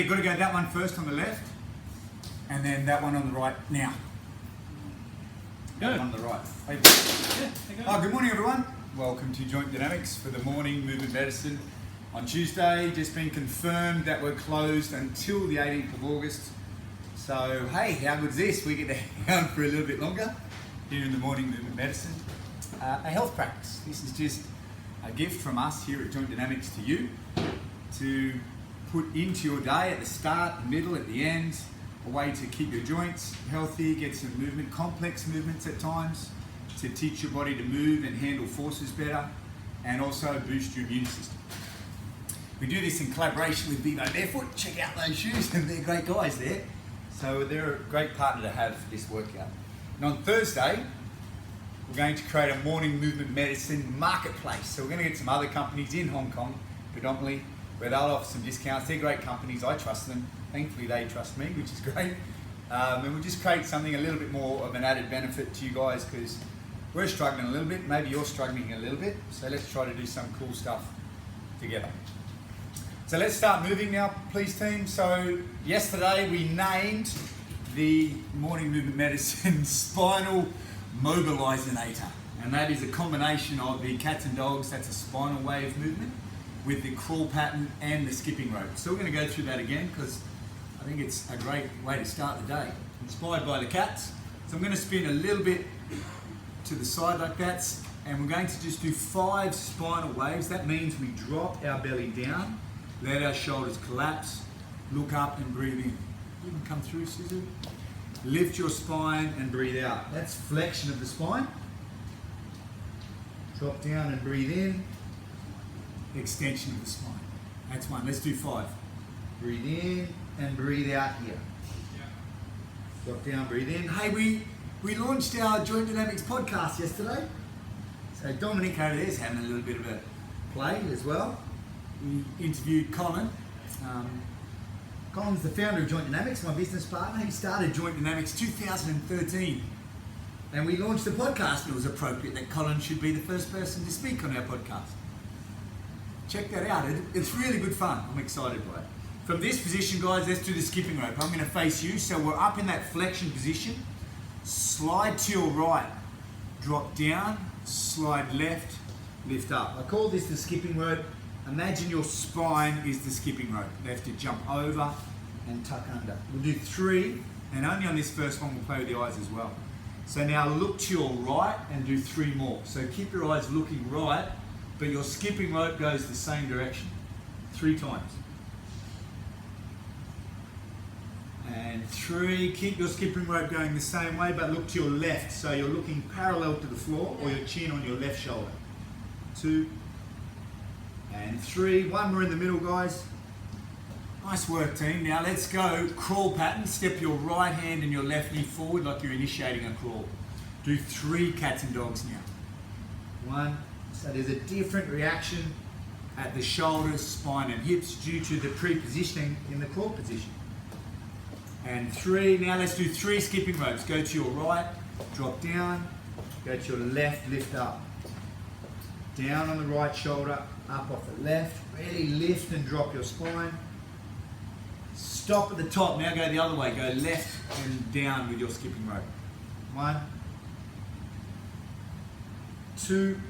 You've got to go that one first on the left, and then that one on the right now. Good. On the right. Hey. Yeah, Good morning, everyone. Welcome to Joint Dynamics for the morning movement medicine. On Tuesday, just been confirmed that we're closed until the 18th of August. So, hey, how good is this? We get to hang on for a little bit longer here in the morning movement medicine. A health practice. This is just a gift from us here at Joint Dynamics to you to put into your day at the start, the middle, at the end, a way to keep your joints healthy, get some movement, complex movements at times, to teach your body to move and handle forces better, and also boost your immune system. We do this in collaboration with Vivo Barefoot. Check out those shoes, and they're great guys there. So they're a great partner to have for this workout. And on Thursday, we're going to create a morning movement medicine marketplace. So we're going to get some other companies in Hong Kong, predominantly, where they'll offer some discounts. They're great companies, I trust them. Thankfully they trust me, which is great. And we'll just create something a little bit more of an added benefit to you guys, because we're struggling a little bit, maybe you're struggling a little bit, so let's try to do some cool stuff together. So let's start moving now, please team. So yesterday we named the morning movement medicine spinal mobilizinator, and that is a combination of the cats and dogs, that's a spinal wave movement, with the crawl pattern and the skipping rope. So we're going to go through that again because I think it's a great way to start the day. Inspired by the cats. So I'm going to spin a little bit to the side like that, and we're going to just do 5 spinal waves. That means we drop our belly down, let our shoulders collapse, look up and breathe in. You can come through, Suzu. Lift your spine and breathe out. That's flexion of the spine. Drop down and breathe in. Extension of the spine. That's one. Let's do 5. Breathe in and breathe out here. Drop down, breathe in. Hey, we launched our Joint Dynamics podcast yesterday. So Dominic over there is having a little bit of a play as well. We interviewed Colin. Colin's the founder of Joint Dynamics, my business partner. He started Joint Dynamics 2013. And we launched the podcast, and it was appropriate that Colin should be the first person to speak on our podcast. Check that out, it's really good fun. I'm excited by it. From this position, guys, let's do the skipping rope. I'm going to face you, so we're up in that flexion position. Slide to your right, drop down, slide left, lift up. I call this the skipping rope. Imagine your spine is the skipping rope. You have to jump over and tuck under. We'll do 3, and only on this first one we'll play with the eyes as well. So now look to your right and do 3 more. So keep your eyes looking right, but your skipping rope goes the same direction. 3 times. And 3, keep your skipping rope going the same way, but look to your left. So you're looking parallel to the floor, or your chin on your left shoulder. 2 and 3. 1 more in the middle, guys. Nice work, team. Now let's go crawl pattern. Step your right hand and your left knee forward like you're initiating a crawl. Do 3 cats and dogs now. 1. So there's a different reaction at the shoulders, spine and hips due to the pre-positioning in the crawl position. And 3, now let's do 3 skipping ropes. Go to your right, drop down, go to your left, lift up. Down on the right shoulder, up off the left, really lift and drop your spine. Stop at the top, now go the other way, go left and down with your skipping rope. 1, 2,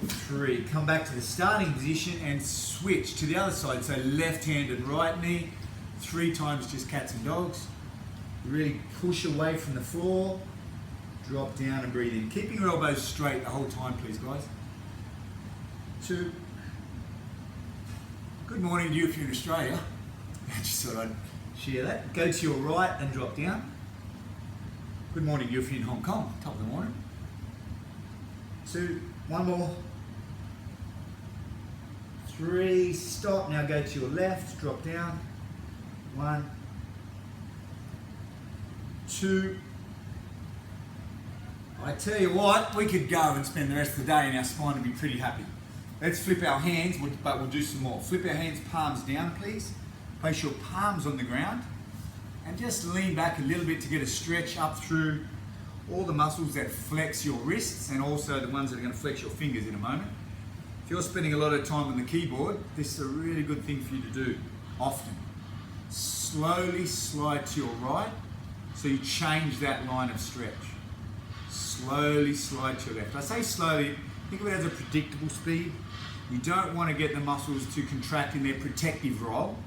3. Come back to the starting position and switch to the other side. So left hand and right knee. 3 times just cats and dogs. Really push away from the floor. Drop down and breathe in. Keeping your elbows straight the whole time, please, guys. 2. Good morning to you if you're in Australia. I just thought I'd share that. Go to your right and drop down. Good morning to you if you're in Hong Kong, top of the morning. 2, 1 more. 3, stop. Now go to your left, drop down. 1, 2. I tell you what, we could go and spend the rest of the day and our spine would be pretty happy. Let's flip our hands, but we'll do some more. Flip our hands, palms down, please. Place your palms on the ground and just lean back a little bit to get a stretch up through all the muscles that flex your wrists and also the ones that are going to flex your fingers in a moment. If you're spending a lot of time on the keyboard, this is a really good thing for you to do often. Slowly slide to your right, so you change that line of stretch. Slowly slide to your left. I say slowly, think of it as a predictable speed. You don't want to get the muscles to contract in their protective role.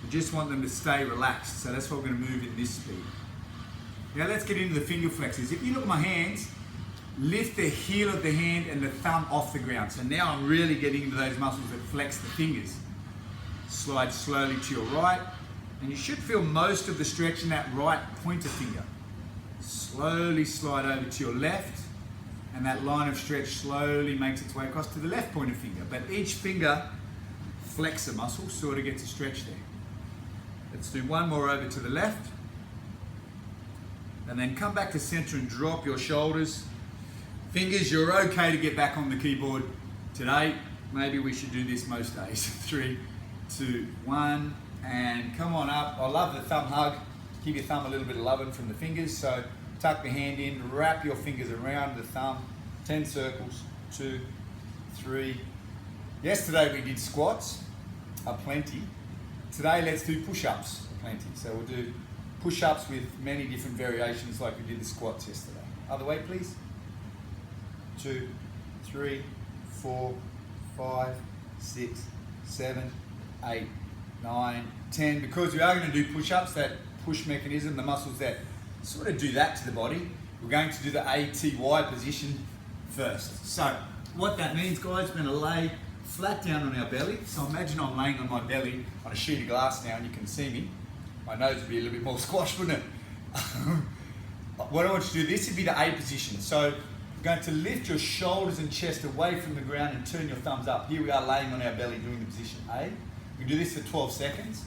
You just want them to stay relaxed. So that's what we're going to move in this speed. Now let's get into the finger flexors. If you look at my hands, lift the heel of the hand and the thumb off the ground. So now I'm really getting into those muscles that flex the fingers. Slide slowly to your right, and you should feel most of the stretch in that right pointer finger. Slowly slide over to your left, and that line of stretch slowly makes its way across to the left pointer finger. But each finger flexor muscle sort of gets a stretch there. Let's do one more over to the left, and then come back to center and drop your shoulders. Fingers, you're okay to get back on the keyboard today. Maybe we should do this most days. 3, 2, 1, and come on up. I love the thumb hug. Give your thumb a little bit of loving from the fingers. So tuck the hand in, wrap your fingers around the thumb. 10 circles, 2, 3. Yesterday we did squats, aplenty. Today let's do push-ups, aplenty. So we'll do push-ups with many different variations like we did the squats yesterday. Other way, please. 2, 3, 4, 5, 6, 7, 8, 9, 10. Because we are going to do push-ups, that push mechanism, the muscles that sort of do that to the body, we're going to do the ATY position first. So what that means, guys, we're going to lay flat down on our belly. So imagine I'm laying on my belly on a sheet of glass now and you can see me. My nose would be a little bit more squashed, wouldn't it? What I want you to do, this would be the A position. So you're going to lift your shoulders and chest away from the ground and turn your thumbs up. Here we are laying on our belly doing the position A. We do this for 12 seconds.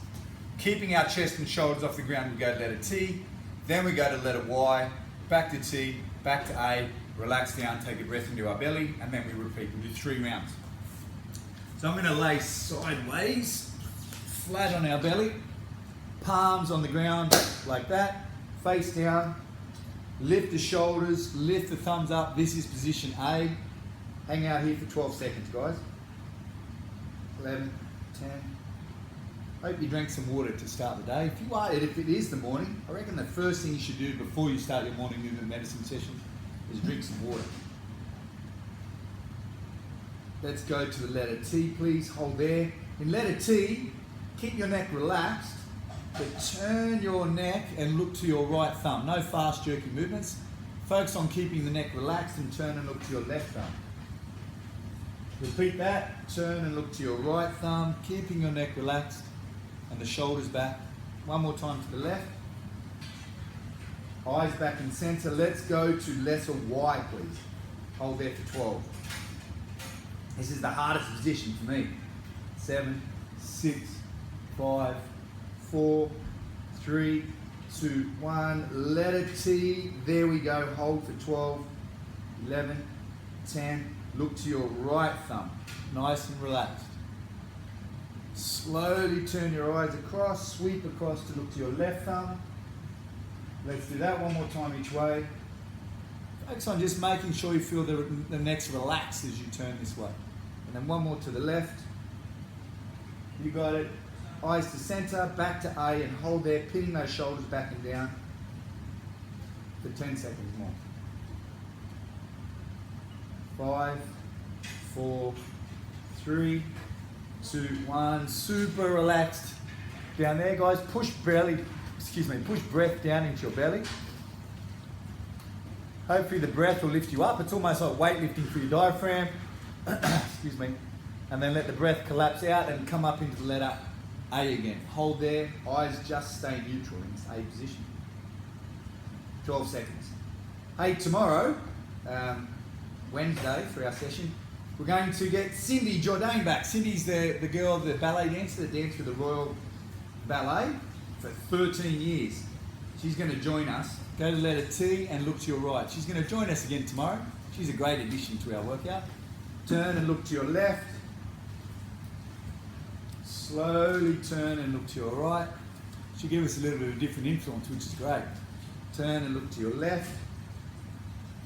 Keeping our chest and shoulders off the ground, we go to letter T. Then we go to letter Y, back to T, back to A, relax down, take a breath into our belly, and then we repeat. We'll do 3 rounds. So I'm going to lay sideways, flat on our belly, palms on the ground like that, face down. Lift the shoulders, lift the thumbs up. This is position A. Hang out here for 12 seconds, guys. 11, 10. Hope you drank some water to start the day. If it is the morning, I reckon the first thing you should do before you start your morning movement medicine session is drink some water. Let's go to the letter T, please. Hold there. In letter T, keep your neck relaxed, but turn your neck and look to your right thumb. No fast, jerky movements. Focus on keeping the neck relaxed and turn and look to your left thumb. Repeat that. Turn and look to your right thumb, keeping your neck relaxed and the shoulders back. One more time to the left. Eyes back in center. Let's go to letter Y, please. Hold there for 12. This is the hardest position for me. 7, 6, 5, 4, 3, 2, 1. Letter T. There we go. Hold for 12, 11, 10. Look to your right thumb. Nice and relaxed. Slowly turn your eyes across. Sweep across to look to your left thumb. Let's do that one more time each way. Focus on just making sure you feel the neck's relaxed as you turn this way. And then one more to the left. You got it. Eyes to center, back to A, and hold there, pinning those shoulders back and down for 10 seconds more. 5, 4, 3, 2, 1. Super relaxed. Down there, guys. Push breath down into your belly. Hopefully the breath will lift you up. It's almost like weightlifting for your diaphragm. Excuse me. And then let the breath collapse out and come up into the letter A again. Hold there. Eyes just stay neutral in this A position. 12 seconds. Hey, tomorrow, Wednesday, for our session, we're going to get Cindy Jourdain back. Cindy's the girl, the ballet dancer that danced with the Royal Ballet for 13 years. She's going to join us. Go to letter T and look to your right. She's going to join us again tomorrow. She's a great addition to our workout. Turn and look to your left. Slowly turn and look to your right. She'll give us a little bit of a different influence, which is great. Turn and look to your left.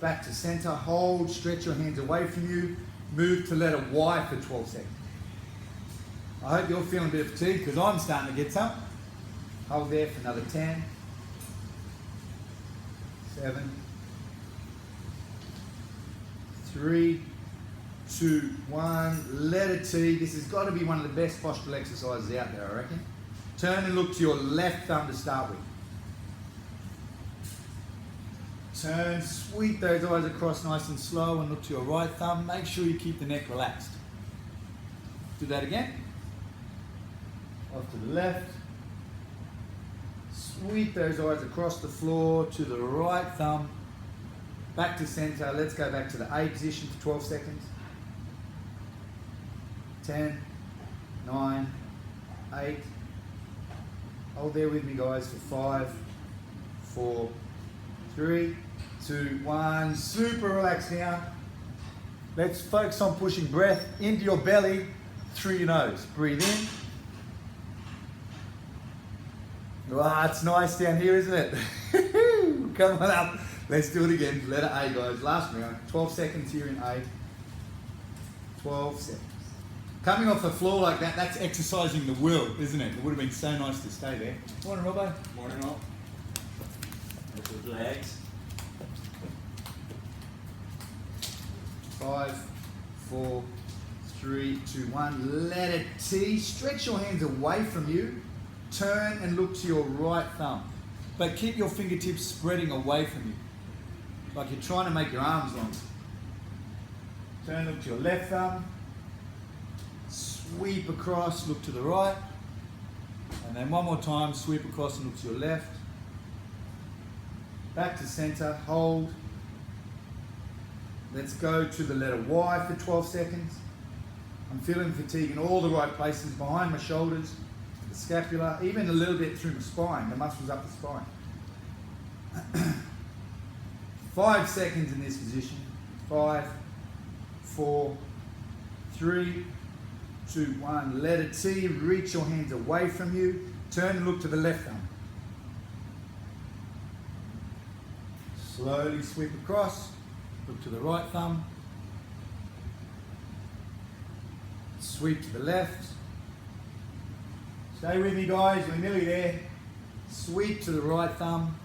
Back to center. Hold. Stretch your hands away from you. Move to letter Y for 12 seconds. I hope you're feeling a bit of fatigue because I'm starting to get some. Hold there for another 10, 7, 3, 2, 1. Letter T. This has got to be one of the best postural exercises out there, I reckon. Turn and look to your left thumb to start with. Turn, sweep those eyes across nice and slow and look to your right thumb. Make sure you keep the neck relaxed. Do that again. Off to the left. Sweep those eyes across the floor to the right thumb. Back to center. Let's go back to the A position for 12 seconds. 10, 9, 8. Hold there with me, guys, for 5, 4, 3, 2, 1. Super relaxed now. Let's focus on pushing breath into your belly through your nose. Breathe in. Wow, it's nice down here, isn't it? Come on up. Let's do it again. Letter A, guys. Last round. 12 seconds here in A. 12 seconds. Coming off the floor like that, that's exercising the will, isn't it? It would have been so nice to stay there. Morning, Robbo. Morning, all. With legs. 5, 4, 3, 2, 1. Letter T. Stretch your hands away from you. Turn and look to your right thumb. But keep your fingertips spreading away from you. Like you're trying to make your arms long. Turn, look to your left thumb. Sweep across, look to the right. And then one more time, sweep across and look to your left. Back to center, hold. Let's go to the letter Y for 12 seconds. I'm feeling fatigue in all the right places, behind my shoulders, the scapula, even a little bit through my spine, the muscles up the spine. 5 seconds in this position. 5, 4, 3, 2, 1. Letter T, reach your hands away from you. Turn and look to the left thumb. Slowly sweep across, look to the right thumb. Sweep to the left. Stay with me, guys, we're nearly there. Sweep to the right thumb.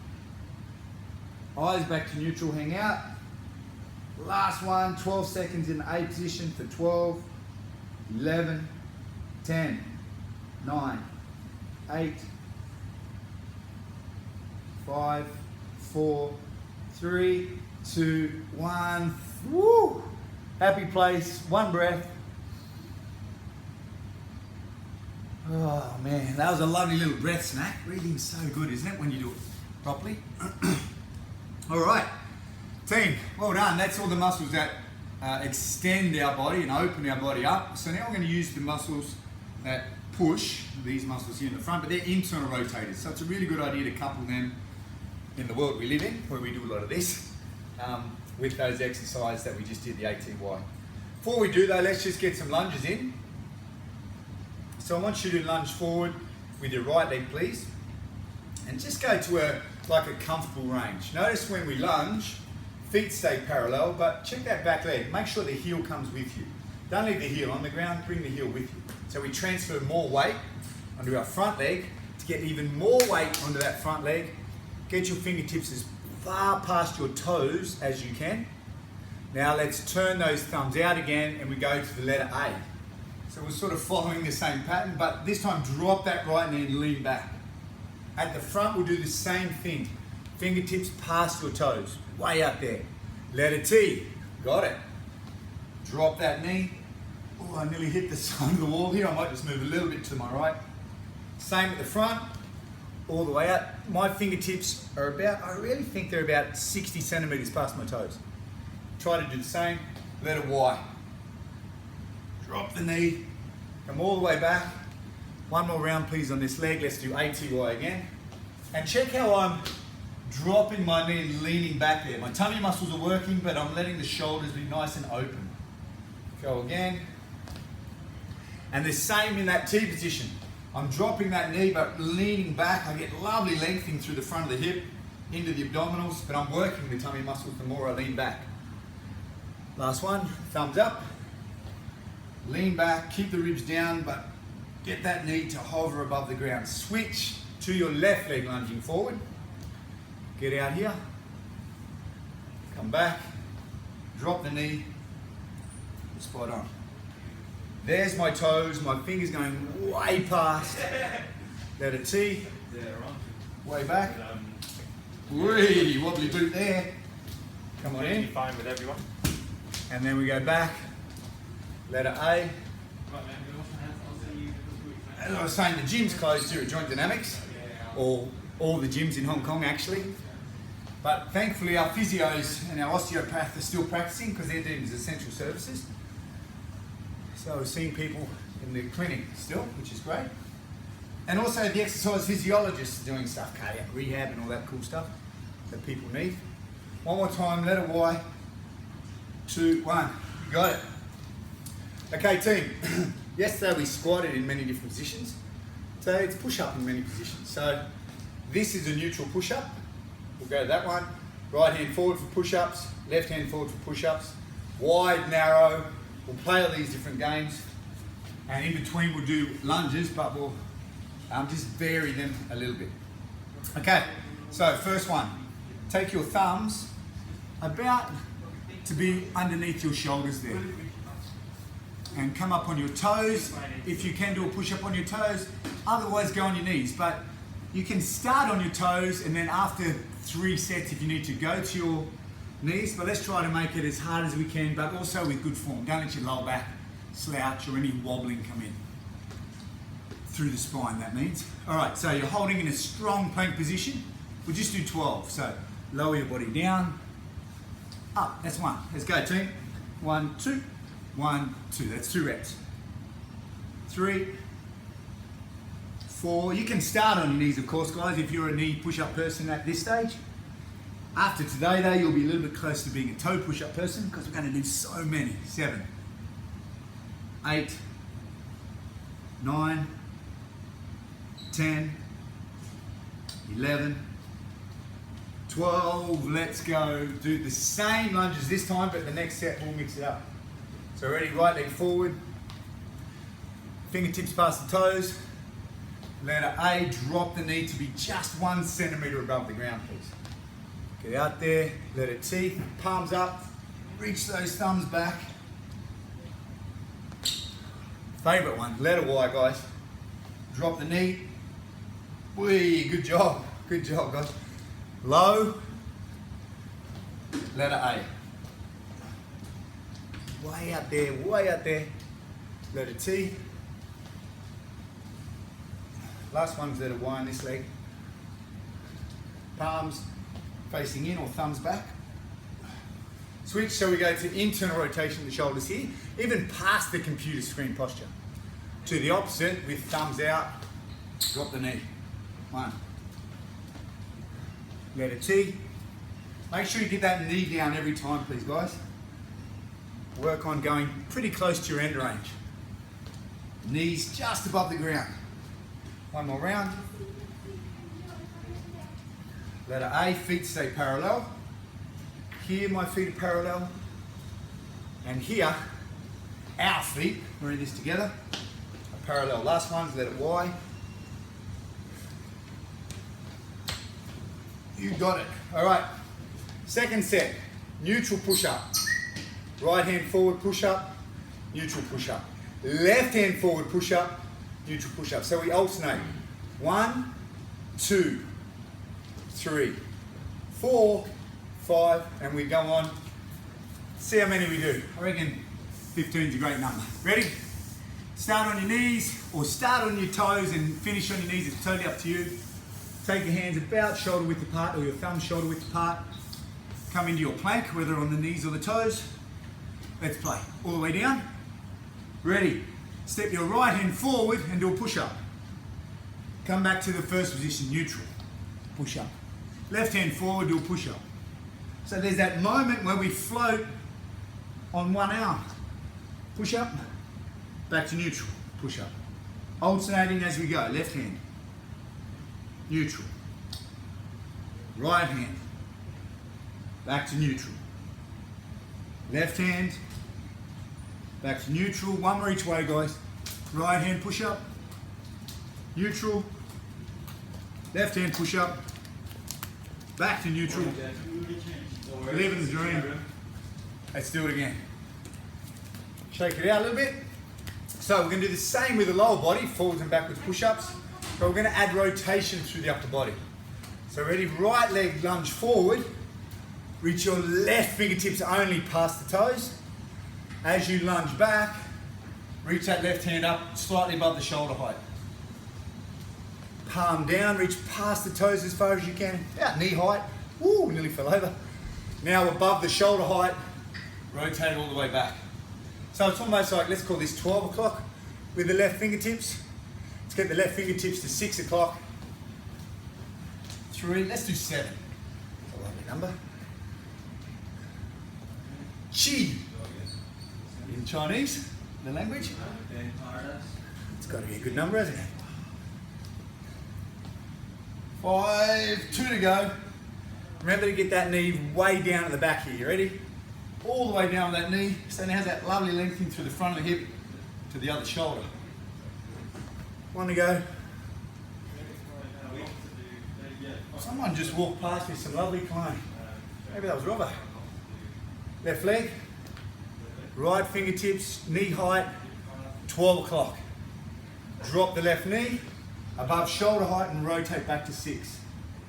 Eyes back to neutral, hang out. Last one, 12 seconds in A position for 12, 11, 10, 9, 8, 5, 4, 3, 2, 1. Woo! Happy place, one breath. Oh man, that was a lovely little breath snack. Breathing's so good, isn't it, when you do it properly? All right, team, well done. That's all the muscles that extend our body and open our body up. So now we're going to use the muscles that push, these muscles here in the front, but they're internal rotators. So it's a really good idea to couple them in the world we live in, where we do a lot of this, with those exercises that we just did, the ATY. Before we do though, let's just get some lunges in. So I want you to lunge forward with your right leg, please, and just go to a comfortable range. Notice when we lunge, feet stay parallel, but check that back leg. Make sure the heel comes with you. Don't leave the heel on the ground, bring the heel with you. So we transfer more weight onto our front leg to get even more weight onto that front leg. Get your fingertips as far past your toes as you can. Now let's turn those thumbs out again and we go to the letter A. So we're sort of following the same pattern, but this time drop that right knee and lean back. At the front, we'll do the same thing. Fingertips past your toes, way up there. Letter T, got it. Drop that knee. Oh, I nearly hit the side of the wall here. I might just move a little bit to my right. Same at the front, all the way up. My fingertips are about, I really think they're about 60 centimeters past my toes. Try to do the same. Letter Y. Drop the knee, come all the way back. One more round please on this leg. Let's do ATY again. And check how I'm dropping my knee and leaning back there. My tummy muscles are working, but I'm letting the shoulders be nice and open. Go again. And the same in that T position. I'm dropping that knee, but leaning back. I get lovely lengthening through the front of the hip, into the abdominals, but I'm working the tummy muscles the more I lean back. Last one, thumbs up. Lean back, keep the ribs down, but get that knee to hover above the ground. Switch to your left leg lunging forward. Get out here. Come back. Drop the knee. Spot on. There's my toes, my fingers going way past. Let it T. Way back. Whee, wobbly boot there. Come on in. Fine with everyone. And then we go back. Letter A. As I was saying, the gym's closed here at Joint Dynamics, or all the gyms in Hong Kong actually. But thankfully our physios and our osteopaths are still practicing because they're doing essential services. So we're seeing people in the clinic still, which is great. And also the exercise physiologists are doing stuff, cardiac rehab and all that cool stuff that people need. One more time, letter Y, 2, 1, got it. Okay team, yesterday we squatted in many different positions. So it's push-up in many positions. So this is a neutral push-up. We'll go to that one. Right hand forward for push-ups, left hand forward for push-ups. Wide, narrow. We'll play all these different games. And in between we'll do lunges, but we'll just vary them a little bit. Okay, so first one. Take your thumbs about to be underneath your shoulders there. And come up on your toes. If you can do a push-up on your toes, otherwise go on your knees. But you can start on your toes and then after 3 sets if you need to go to your knees, but let's try to make it as hard as we can, but also with good form. Don't let your lower back slouch or any wobbling come in. Through the spine, that means. All right, so you're holding in a strong plank position. We'll just do 12. So lower your body down, up, that's 1. Let's go team. 1, 2, 1, 2, that's 2 reps. 3, 4, you can start on your knees of course guys if you're a knee push-up person at this stage. After today though, you'll be a little bit close to being a toe push-up person because we're going to do so many. 7, 8, 9, 10, 11, 12, let's go. Do the same lunges this time, but the next set we'll mix it up. So ready, right leg forward, fingertips past the toes. Letter A, drop the knee to be just 1 centimetre above the ground, please. Get out there, letter T, palms up, reach those thumbs back. Favourite one, letter Y, guys. Drop the knee. Whee, good job guys. Low, letter A. Way out there, letter T. Last one's letter Y on this leg. Palms facing in or thumbs back. Switch, so we go to internal rotation of the shoulders here, even past the computer screen posture. To the opposite with thumbs out, drop the knee. 1. Letter T. Make sure you get that knee down every time, please, guys. Work on going pretty close to your end range. Knees just above the ground. 1 more round. Letter A, feet stay parallel. Here my feet are parallel. And here, our feet, we're in this together, are parallel. Last one's letter Y. You got it. All right, second set, neutral push-up. Right hand forward push-up, neutral push-up. Left hand forward push-up, neutral push-up. So we alternate. 1, 2, 3, 4, 5, and we go on. See how many we do. I reckon 15 is a great number. Ready? Start on your knees or start on your toes and finish on your knees. It's totally up to you. Take your hands about shoulder width apart or your thumbs shoulder width apart. Come into your plank, whether on the knees or the toes. Let's play. All the way down. Ready? Step your right hand forward and do a push-up. Come back to the first position, neutral. Push-up. Left hand forward, do a push-up. So there's that moment where we float on 1 arm. Push-up, back to neutral. Push-up. Alternating as we go. Left hand. Neutral. Right hand. Back to neutral. Left hand. Back to neutral. One more each way, guys. Right hand push up. Neutral. Left hand push up. Back to neutral. Living the dream. Let's do it again. Shake it out a little bit. So we're going to do the same with the lower body, forwards and backwards push-ups, but we're going to add rotation through the upper body. So ready, right leg lunge forward, reach your left fingertips only past the toes. As you lunge back, reach that left hand up slightly above the shoulder height. Palm down, reach past the toes as far as you can, about knee height. Woo, nearly fell over. Now above the shoulder height, rotate all the way back. So it's almost like, let's call this 12 o'clock with the left fingertips. Let's get the left fingertips to 6 o'clock. 3, let's do 7. That's a lovely number. Chi. In Chinese, the language. It's got to be a good number, hasn't it? 5, 2 to go. Remember to get that knee way down at the back here. You ready? All the way down that knee. So now that lovely lengthening through the front of the hip to the other shoulder. 1 to go. Someone just walked past me, some lovely climb. Maybe that was Robbo. Left leg. Right fingertips, knee height, 12 o'clock. Drop the left knee above shoulder height and rotate back to 6.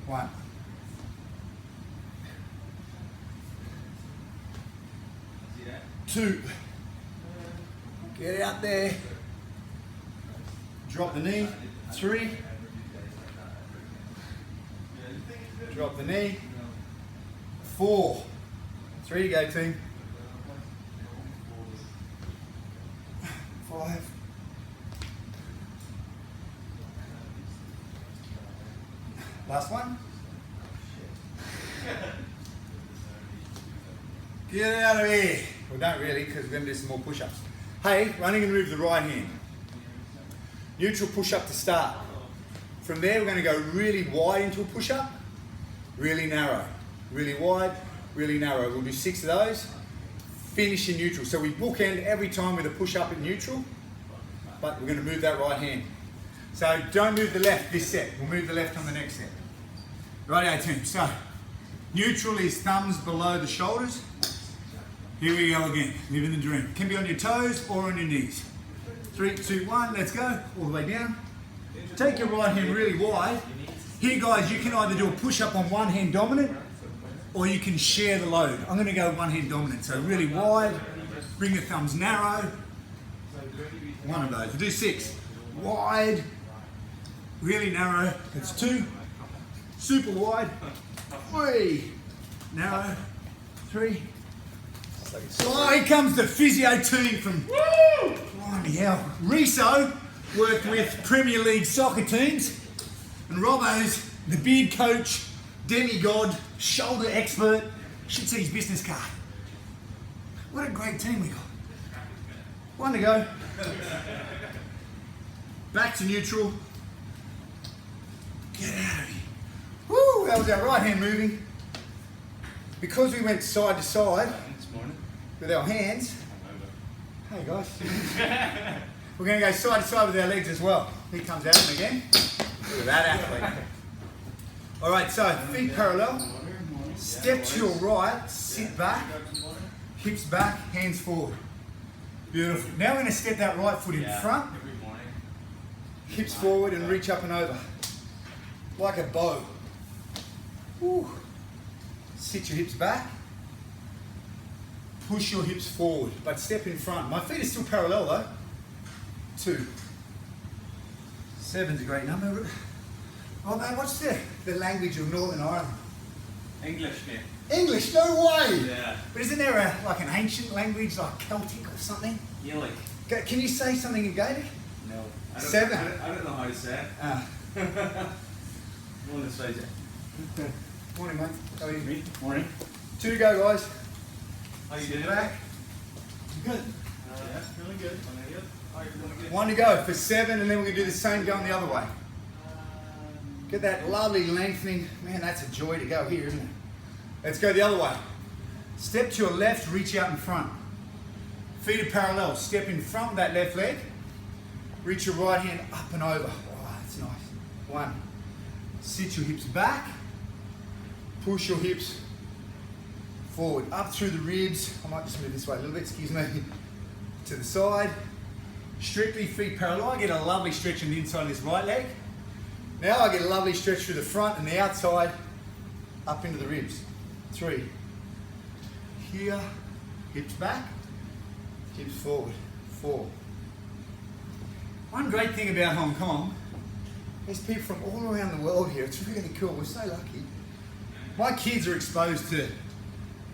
1. 2. Get out there. Drop the knee. 3. Drop the knee. 4. 3 to go, team. 5. Last one. Get out of here. Well, don't really, because we're going to do some more push-ups. Hey, running and move the right hand. Neutral push-up to start. From there, we're going to go really wide into a push-up, really narrow. Really wide, really narrow. We'll do 6 of those. Finish in neutral. So we bookend every time with a push-up in neutral, but we're going to move that right hand. So don't move the left this set. We'll move the left on the next set. Righto, team. So neutral is thumbs below the shoulders. Here we go again, living the dream. Can be on your toes or on your knees. 3, 2, 1, let's go. All the way down. Take your right hand really wide. Here guys, you can either do a push-up on one hand dominant or you can share the load. I'm gonna go one hand dominant. So really wide, bring the thumbs narrow. One of those, we'll do 6. Wide, really narrow, that's 2. Super wide, 3. Narrow, 3. Oh, here comes the physio team from, blimey hell. Riso worked with Premier League soccer teams, and Robbo's the beard coach, demigod, shoulder expert. Should see his business card. What a great team we got. 1 to go. Back to neutral. Get out of here. Woo, that was our right hand moving. Because we went side to side, with our hands. Hey guys. We're going to go side to side with our legs as well. Here comes Adam again. Look at that athlete. Alright, so feet parallel. Step to your right, sit back, hips back, hands forward. Beautiful. Now we're going to step that right foot in front, hips forward and reach up and over. Like a bow. Woo. Sit your hips back. Push your hips forward, but step in front. My feet are still parallel though. 2. 7's a great number. Oh man, what's the language of Northern Ireland? English, man. English? No way! Yeah. But isn't there like an ancient language like Celtic or something? Gaelic. Can you say something in Gaelic? No. 7. I don't know how to say it. Want to say it. Morning, mate. How are you? Me? Morning. 2 to go, guys. How you doing? Back. Good. Yeah, really good. How you doing? Good. 1 to go for 7, and then we're going to do the same going the other way. Get that lovely lengthening. Man, that's a joy to go here, isn't it? Let's go the other way. Step to your left, reach out in front. Feet are parallel. Step in front of that left leg. Reach your right hand up and over. Oh, that's nice. 1. Sit your hips back. Push your hips forward, up through the ribs. I might just move this way a little bit, excuse me. To the side. Strictly feet parallel. I get a lovely stretch on the inside of this right leg. Now I get a lovely stretch through the front and the outside, up into the ribs. 3. Here, hips back, hips forward. 4. One great thing about Hong Kong, there's people from all around the world here. It's really cool. We're so lucky. My kids are exposed to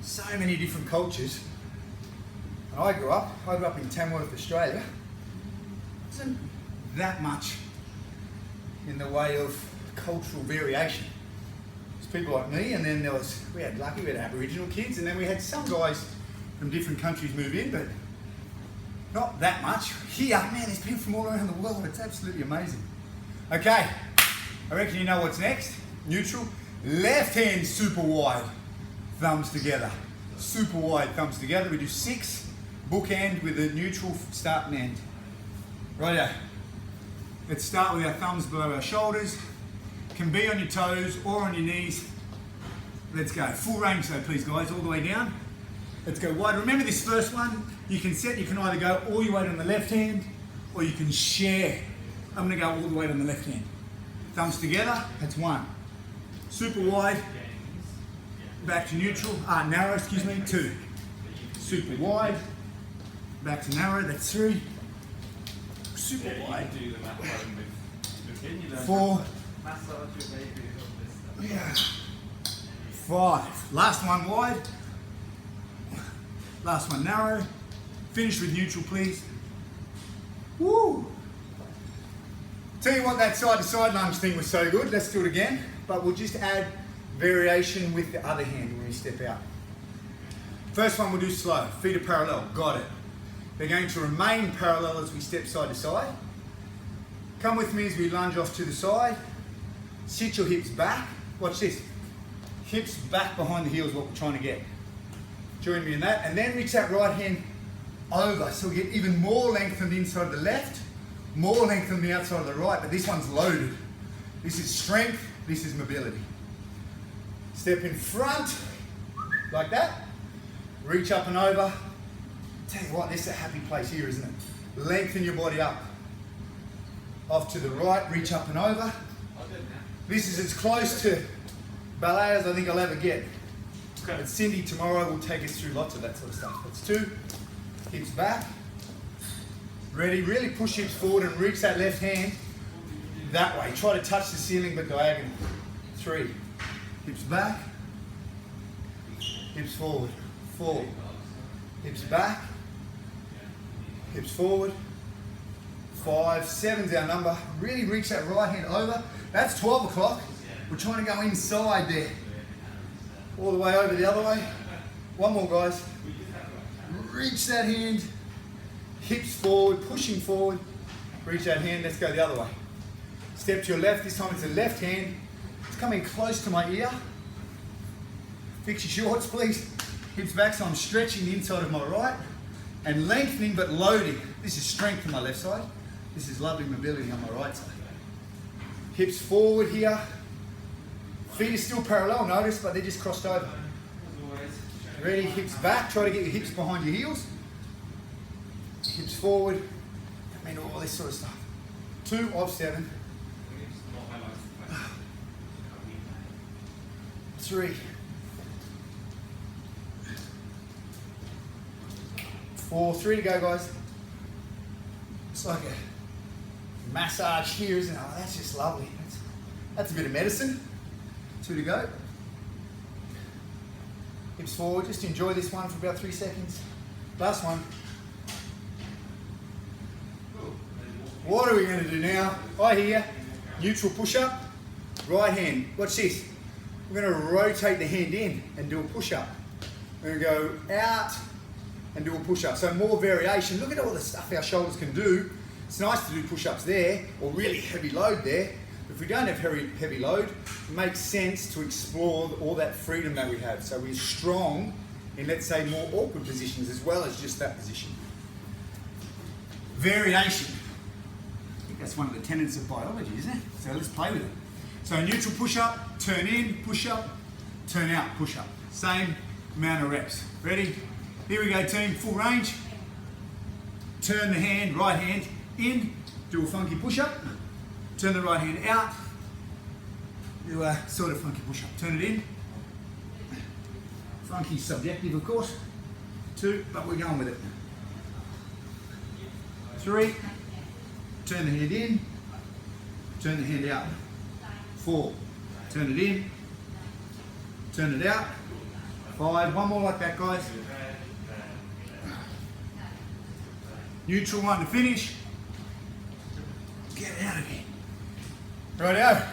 so many different cultures. And I grew up in Tamworth, Australia. There wasn't that much in the way of cultural variation. There's people like me, and then we had Aboriginal kids, and then we had some guys from different countries move in, but not that much. Here, man, there's people from all around the world. It's absolutely amazing. Okay, I reckon you know what's next. Neutral. Left hand super wide, thumbs together. Super wide, thumbs together. We do 6, bookend with a neutral start and end. Righto. Let's start with our thumbs below our shoulders. Can be on your toes or on your knees. Let's go. Full range though, please guys, all the way down. Let's go wide. Remember this first one, you can either go all your weight on the left hand or you can share. I'm gonna go all the way on the left hand. Thumbs together, that's 1. Super wide, back to neutral, narrow, excuse me, 2. Super wide, back to narrow, that's 3. Super wide. 4. Yeah. 5. Last one wide. Last one narrow. Finish with neutral, please. Woo! Tell you what, that side to side lunge thing was so good. Let's do it again. But we'll just add variation with the other hand when we step out. First one we'll do slow. Feet are parallel. Got it. They're going to remain parallel as we step side to side. Come with me as we lunge off to the side. Sit your hips back. Watch this. Hips back behind the heels, what we're trying to get. Join me in that. And then reach that right hand over. So we get even more length on the inside of the left, more length on the outside of the right, but this one's loaded. This is strength, this is mobility. Step in front, like that. Reach up and over. Tell you what, this is a happy place here, isn't it? Lengthen your body up. Off to the right, reach up and over. This is as close to ballet as I think I'll ever get. Okay. But Cindy tomorrow will take us through lots of that sort of stuff. That's 2. Hips back. Ready, really push hips forward and reach that left hand that way. Try to touch the ceiling but diagonal. 3. Hips back. Hips forward. 4. Hips back. Hips forward. 5, 7's our number. Really reach that right hand over. That's 12 o'clock. We're trying to go inside there. All the way over the other way. One more, guys. Reach that hand. Hips forward, pushing forward. Reach that hand. Let's go the other way. Step to your left. This time it's the left hand. It's coming close to my ear. Fix your shorts, please. Hips back, so I'm stretching the inside of my right and lengthening but loading. This is strength on my left side. This is lovely mobility on my right side. Hips forward here. Feet are still parallel, notice, but they're just crossed over. Ready, hips back. Try to get your hips behind your heels. Hips forward. I mean, all this sort of stuff. 2 of 7. 3. 4. 3 to go, guys. It's like a massage here, isn't it? Oh, that's just lovely. That's a bit of medicine. 2 to go. Hips forward. Just enjoy this one for about 3 seconds. Last one. What are we going to do now? I hear neutral push-up. Right hand. Watch this. We're going to rotate the hand in and do a push-up. We're going to go out and do a push-up. So more variation. Look at all the stuff our shoulders can do. It's nice to do push-ups there or really heavy load there. If we don't have heavy load, it makes sense to explore all that freedom that we have. So we're strong in, let's say, more awkward positions as well as just that position. variation. I think that's one of the tenets of biology, isn't it? So let's play with it. So neutral push-up, turn in, push-up, turn out, push-up. Same amount of reps. Ready? Here we go, team. Full range. Turn the hand, right hand in, do a funky push-up. Turn the right hand out, do a sort of funky push-up. Turn it in. Funky subjective, of course. 2, but we're going with it. 3, turn the hand in, turn the hand out. 4, turn it in, turn it out. 5, one more like that, guys. Neutral one to finish. Get out of here. Rightio.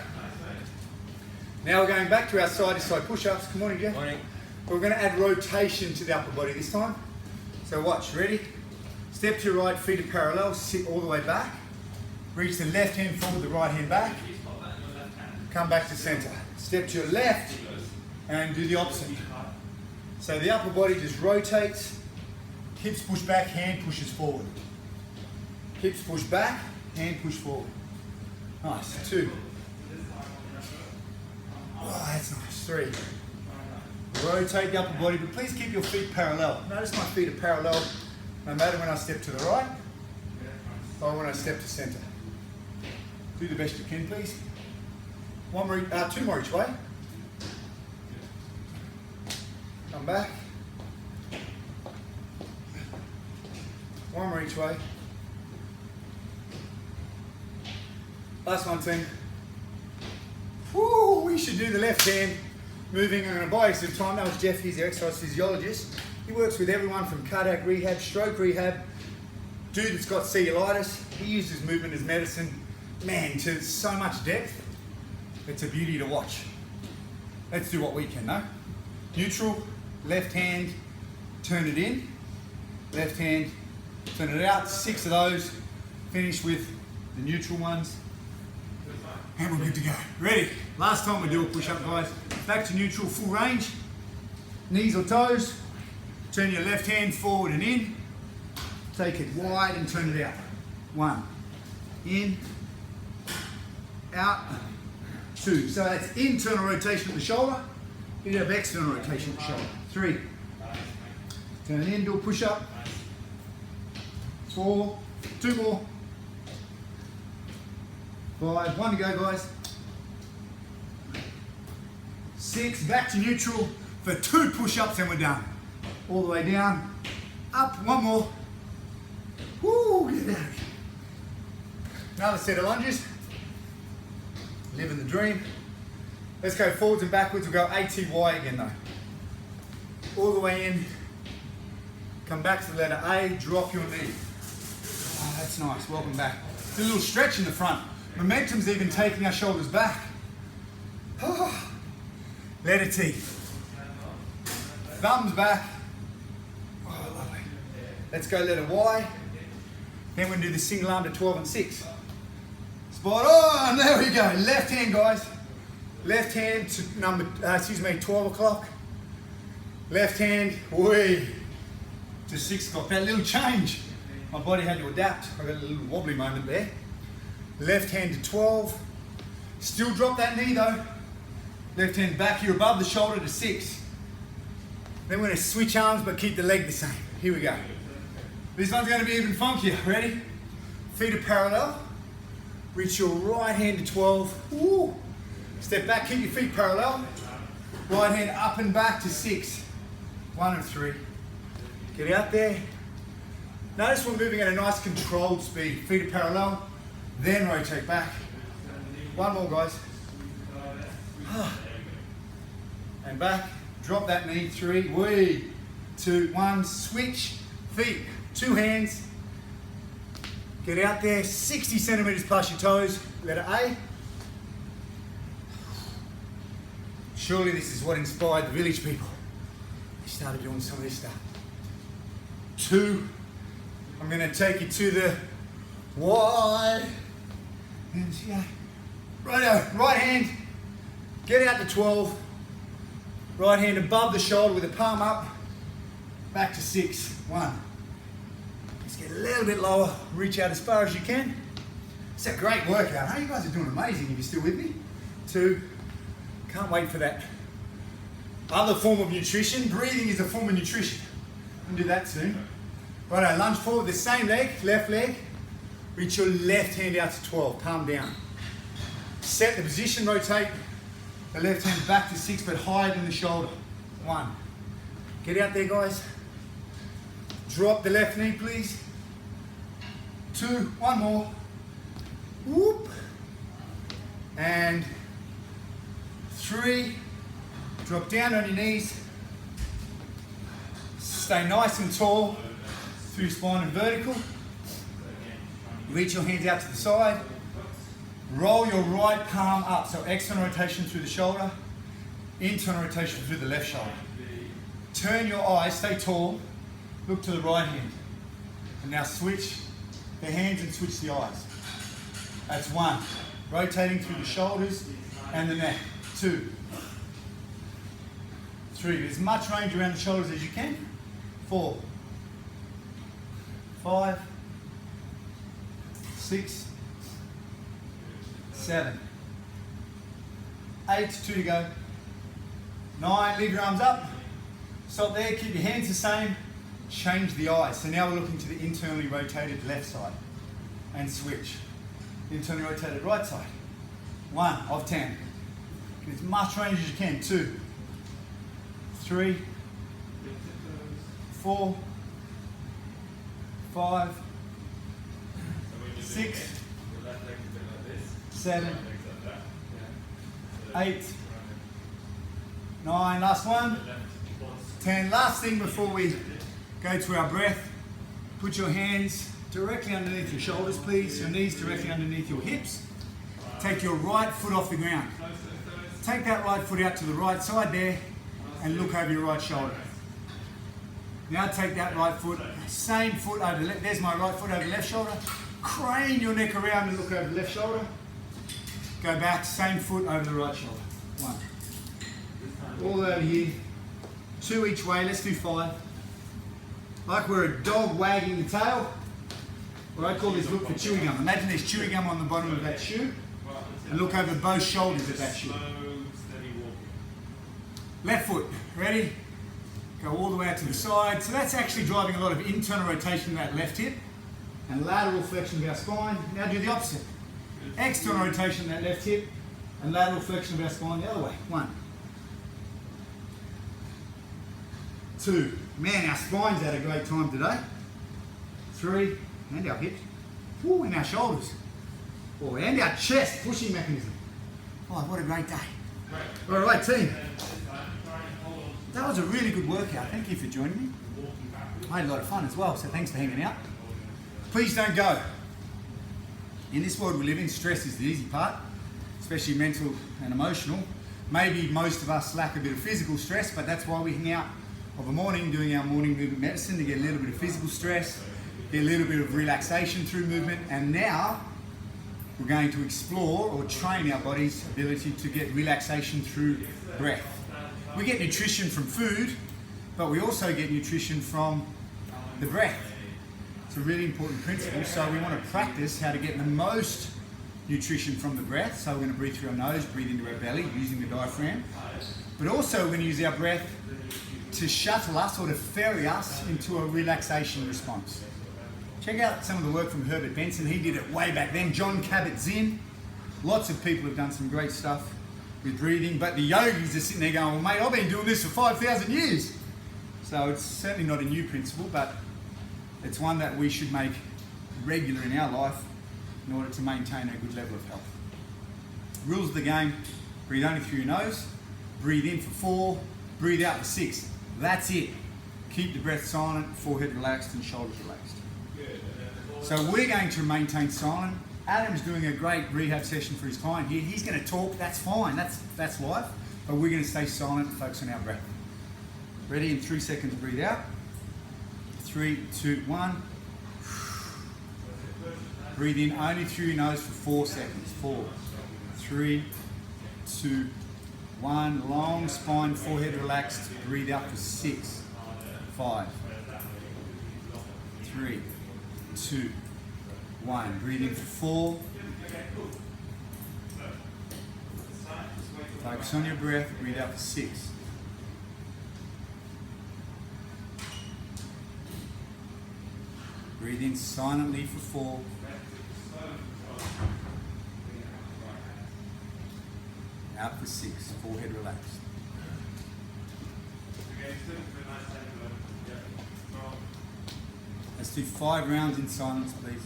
Now we're going back to our side-to-side push-ups. Good morning, Jeff. Morning. We're going to add rotation to the upper body this time. So watch, ready? Step to your right, feet are parallel, sit all the way back. Reach the left hand forward, the right hand back. Come back to center. Step to your left and do the opposite. So the upper body just rotates. Hips push back, hand pushes forward. Hips push back, hand push forward. Nice. 2. Oh, that's nice. 3. Rotate the upper body, but please keep your feet parallel. Notice my feet are parallel no matter when I step to the right or when I step to center. Do the best you can, please. 2 more each way. Come back. 1 more each way. Last one, team. Woo, we should do the left hand moving. I'm going to buy you some time. That was Jeff, he's the exercise physiologist. He works with everyone from cardiac rehab, stroke rehab, dude that's got cellulitis. He uses movement as medicine. Man, to so much depth. It's a beauty to watch. Let's do what we can, though. Neutral, left hand, turn it in. Left hand, turn it out. 6 of those. Finish with the neutral ones. And we're good to go. Ready? Last time we do a push-up, guys. Back to neutral, full range. Knees or toes. Turn your left hand forward and in. Take it wide and turn it out. 1. In. Out. 2. So that's internal rotation of the shoulder. You have external rotation of the shoulder. 3. Turn in, do a push-up. 4. 2 more. 5, 1 to go, guys. 6, back to neutral for 2 push-ups and we're done. All the way down, up, 1 more. Woo, get out of here. Another set of lunges. Living the dream. Let's go forwards and backwards. We'll go ATY again though. All the way in. Come back to the letter A, drop your knee. Oh, that's nice, welcome back. Do a little stretch in the front. Momentum's even taking our shoulders back. Oh, letter T. Thumbs back. Oh, lovely. Let's go letter Y. Then we're going to do the single arm to 12 and 6. Spot on, there we go. Left hand, guys. Left hand to 12 o'clock. Left hand, to 6 o'clock. That little change. My body had to adapt. I got a little wobbly moment there. Left hand to 12. Still drop that knee though. Left hand back here above the shoulder to 6. Then we're going to switch arms but keep the leg the same. Here we go. This one's going to be even funkier. Ready? Feet are parallel. Reach your right hand to 12. Woo. Step back, keep your feet parallel. Right hand up and back to 6. 1 and 3. Get out there. Notice we're moving at a nice controlled speed. Feet are parallel. Then rotate back. 1 more, guys. And back. Drop that knee. 3, 2, 1. Switch feet. 2 hands. Get out there. 60 centimeters plus your toes. Letter A. Surely this is what inspired the village people. They started doing some of this stuff. 2. I'm going to take you to the Y. And yeah. Righto, right hand. Get out to 12. Right hand above the shoulder with the palm up. Back to 6. 1. Just get a little bit lower, reach out as far as you can. It's a great workout, huh? You guys are doing amazing if you're still with me. 2, can't wait for that other form of nutrition. Breathing is a form of nutrition. We'll do that soon. Right, lunge forward, the same leg, left leg. Reach your left hand out to 12, palm down. Set the position, rotate the left hand back to 6, but higher than the shoulder. 1. Get out there, guys. Drop the left knee, please. 2, 1 more. Whoop. And 3. Drop down on your knees. Stay nice and tall through spine and vertical. Reach your hands out to the side. Roll your right palm up. So external rotation through the shoulder, internal rotation through the left shoulder. Turn your eyes, stay tall, look to the right hand. And now switch the hands and switch the eyes. That's 1. Rotating through the shoulders and the neck. 2. 3. As much range around the shoulders as you can. 4. 5. 6. 7. 8. 2 to go. 9. Leave your arms up. Stop there. Keep your hands the same. Change the eyes. So now we're looking to the internally rotated left side. And switch. Internally rotated right side. 1 of 10. Get as much range as you can. 2. 3. 4. 5. 6. 7. 8. 9. Last one. 10. Last thing before we go to our breath. Put your hands directly underneath your shoulders, please. Your knees directly underneath your hips. Take your right foot off the ground. Take that right foot out to the right side there and look over your right shoulder. Now take that right foot, same foot over the left. There's my right foot over the left shoulder. Crane your neck around and look over the left shoulder. Go back, same foot over the right shoulder. 1. All over here. 2 each way, let's do 5. Like we're a dog wagging the tail. What I call this look for chewing gum. Imagine there's chewing gum on the bottom of that shoe. And look over both shoulders of that shoe. Left foot, ready? Go all the way out to the side. So that's actually driving a lot of internal rotation of that left hip and lateral flexion of our spine. Now do the opposite. External rotation of that left hip and lateral flexion of our spine the other way. 1. 2. Man, our spine's had a great time today. 3. And our hips. Ooh, and our shoulders. Oh, and our chest, pushing mechanism. Oh, what a great day. All right, team. That was a really good workout. Thank you for joining me. I had a lot of fun as well, so thanks for hanging out. Please don't go. In this world we live in, stress is the easy part, especially mental and emotional. Maybe most of us lack a bit of physical stress, but that's why we hang out of a morning doing our morning movement medicine to get a little bit of physical stress, get a little bit of relaxation through movement, and now we're going to explore or train our body's ability to get relaxation through breath. We get nutrition from food, but we also get nutrition from the breath. It's a really important principle, so we want to practice how to get the most nutrition from the breath. So we're going to breathe through our nose, breathe into our belly using the diaphragm, but also we're going to use our breath to shuttle us or to ferry us into a relaxation response. Check out some of the work from Herbert Benson. He did it way back then. John Kabat-Zinn. Lots of people have done some great stuff with breathing, but the yogis are sitting there going, well, mate, I've been doing this for 5,000 years. So it's certainly not a new principle, but it's one that we should make regular in our life in order to maintain a good level of health. Rules of the game: breathe only through your nose, breathe in for 4, breathe out for 6. That's it. Keep the breath silent, forehead relaxed and shoulders relaxed. So we're going to maintain silent. Adam's doing a great rehab session for his client here. He's going to talk, that's fine, that's life, but we're going to stay silent and focus on our breath. Ready? In 3 seconds, breathe out. 3, 2, 1. Breathe in only through your nose for 4 seconds. 4, 3, 2, 1. Long spine, forehead relaxed. Breathe out for 6, 5, 3, 2, 1. Breathe in for 4. Focus on your breath. Breathe out for 6. Breathe in silently for 4. Out for 6. Forehead relaxed. Let's do 5 rounds in silence, please.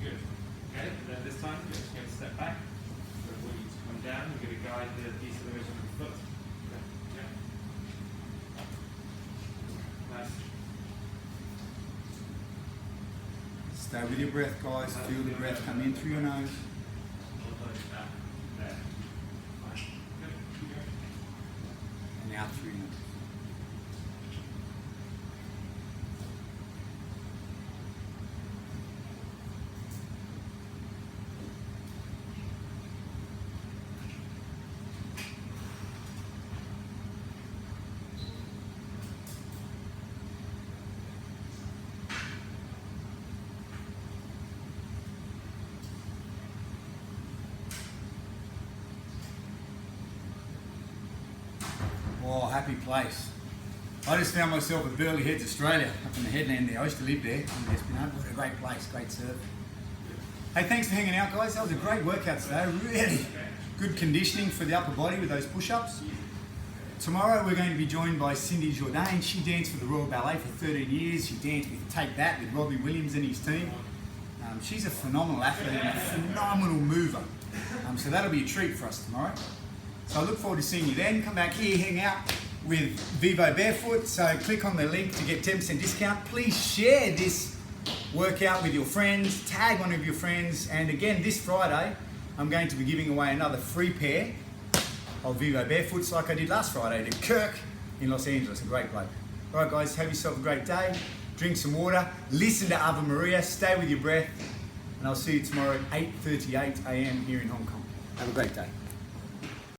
Good. Okay, and then this time we're just going to step back. So we need to come down. We're going to guide the deceleration of the foot. Yeah. Nice. Stay with your breath, guys. Feel the breath come in through your nose and out through your nose. Oh, happy place. I just found myself at Burleigh Heads, Australia, up in the headland there. I used to live there in Esplanade. What a great place, great surf. Hey, thanks for hanging out, guys. That was a great workout today. Really good conditioning for the upper body with those push-ups. Tomorrow we're going to be joined by Cindy Jourdain. She danced for the Royal Ballet for 13 years. She danced with Take That with Robbie Williams and his team. She's a phenomenal athlete and a phenomenal mover. So that'll be a treat for us tomorrow. So I look forward to seeing you then. Come back here, hang out with Vivo Barefoot. So click on the link to get 10% discount. Please share this workout with your friends. Tag one of your friends. And again, this Friday, I'm going to be giving away another free pair of Vivo Barefoots like I did last Friday to Kirk in Los Angeles. A great bloke. All right, guys, have yourself a great day. Drink some water. Listen to Ave Maria. Stay with your breath. And I'll see you tomorrow at 8:38 a.m. here in Hong Kong. Have a great day.